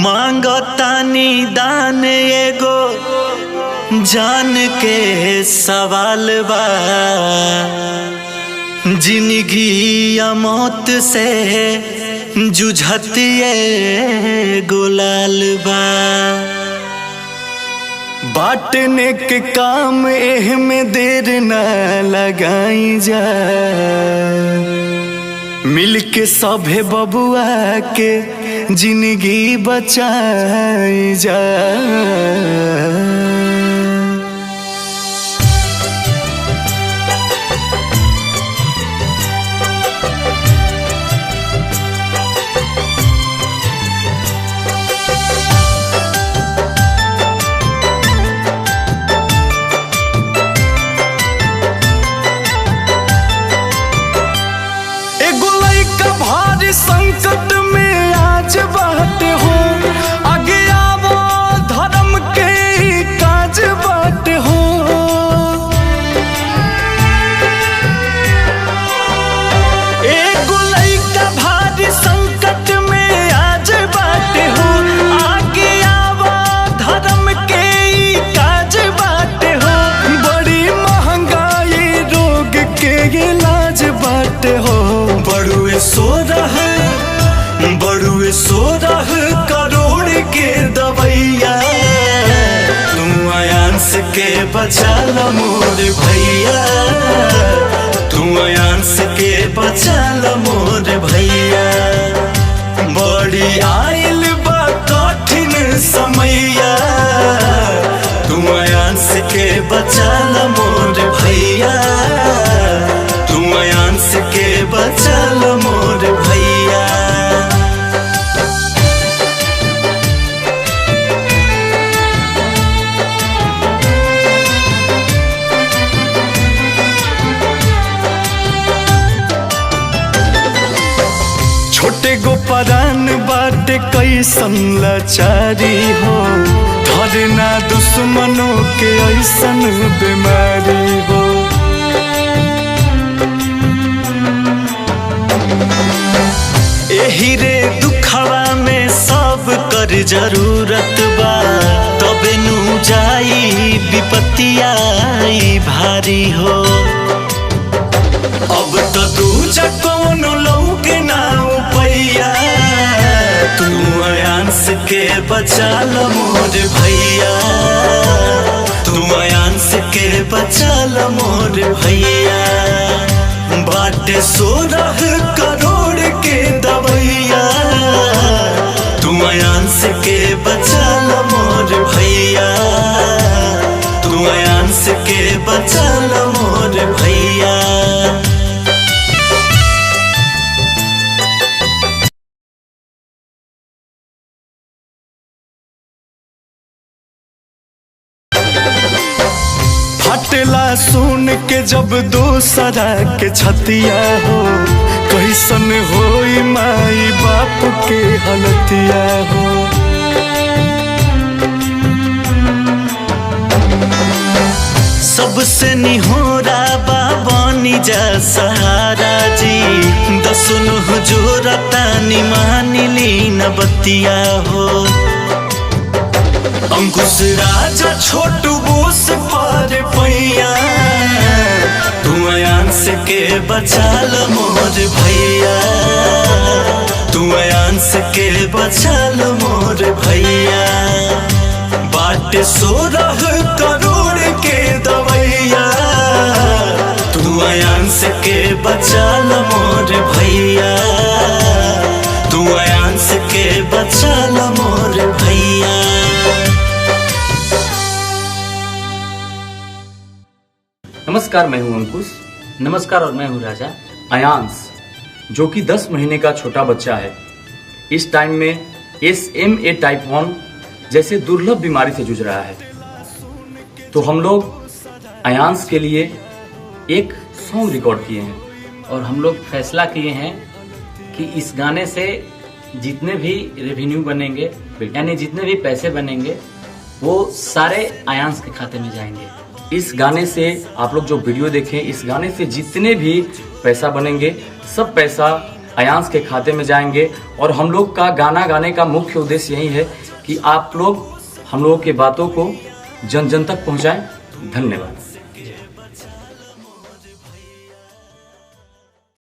मांगतानी दान एगो जान के सवाल बा, जिंदगी या मौत से जुझतिए गुलाल बा। बांटने के काम एह में देर न लगाई जा, मिलके सभे बबुआ के जिंदगी बचाई जा। भारी संकट में आज बात हो, आगे आवो धर्म के काज बात हो। एगो लइका भारी संकट में आज बात हो, आगे आवो धर्म के काज बात हो। बड़ी महंगाई रोग के इलाज बात हो, बड़ुए सोरह करोड़ के दवैया। तू आयांस के बचा ल मोर भैया, तू आयांस के बचा ल मोर भैया। बड़ी आइल बा कठिन समैया, तू आयांस के बचा ल मोर भैया, तू आयांस के बचा ल मोर भैया। छोटे गो परान बाटे कैसन लाचारी हो, धरना दुश्मनों के ऐसन बीमारी हो। एही रे दुखवा में सब कर जरूरत बा, तबे नु जाई विपत्तिया भारी हो। अब तो दूजा कोनो लौके ना उपैया, तू आयांस के बचा ल मोर भैया, तू आयांस के बचा ल मोर भैया। बाटे 16 करोड़ के दवैया, तू आयांस के बचा ल मोर भैया, तू आयांस के बचा ल मोर भैया। फटला सुन के जब दूसरा के छतिया हो, कैसन होई माई बाप के हलतिया हो। सबसे निहोरा बाबानी जा सहारा जी, दसुन हुजूरा तानी मानी लीन बतिया हो। अंकुश राजा छोटू बोस पर पैया, तू आयांस के बचा ल मोर भैया, तू आयांस के बचा ल मोर भैया। बाटे 16 करोड़ के दवैया, तू आयांस के बचा ल मोर भैया, तू आयांस के बचा ल मोर भैया। नमस्कार, मैं हूं अंकुश। नमस्कार, और मैं हूं राजा। आयांस जो कि 10 महीने का छोटा बच्चा है, इस टाइम में SMA टाइप 1 जैसे दुर्लभ बीमारी से जूझ रहा है। तो हम लोग आयांस के लिए एक सॉन्ग रिकॉर्ड किए हैं और हम लोग फैसला किए हैं कि इस गाने से जितने भी रेवेन्यू बनेंगे, यानी जितने भी पैसे बनेंगे, वो सारे आयांस के खाते में जाएंगे। इस गाने से आप लोग जो वीडियो देखें, इस गाने से जितने भी पैसा बनेंगे, सब पैसा आयांश के खाते में जाएंगे। और हम लोग का गाना गाने का मुख्य उद्देश्य यही है कि आप लोग हम लोगों की बातों को जन जन तक पहुंचाएं। धन्यवाद।